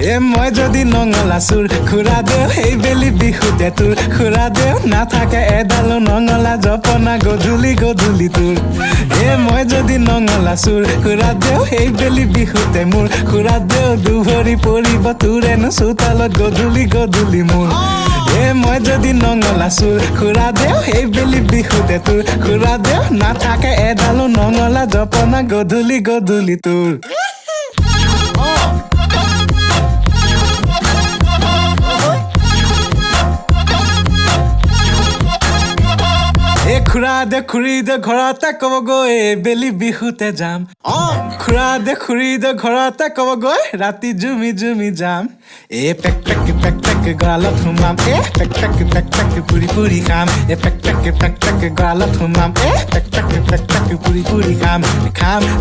মই যদি নঙলা চুৰ খুৰা দেও সেই বেলি বিহুতে তোৰ খুৰা দেও নাথাকে এডালো নঙলা জপনা গধূলি গধূলি তোৰ মই যদি নঙলা চুৰ খুৰা দেও সেই বেলি বিহুতে মোৰ খুৰা দেও দুভৰি পৰিব তোৰেনো চোতালত গধূলি গধূলি মোৰ মই যদি নঙলা চুৰ খুৰা দেও সেই বেলি বিহুতে তোৰ খুৰা দেও নাথাকে এডালো নঙলা জপনা গধূলি গধূলি তোৰ খুৰা দে খুৰী দে ঘৰতে ক'বগৈ বেলি বিহুতে যাম খুৰা দে খুৰী দে ঘৰতে ক'বগৈ ৰাতি জুমি জুমি যাম পেক পেক গৰালত সোমাম পেক পেক পুৰি পুৰি খাম পেক পেক গৰালত সোমাম পেক পেক পুৰি পুৰি খাম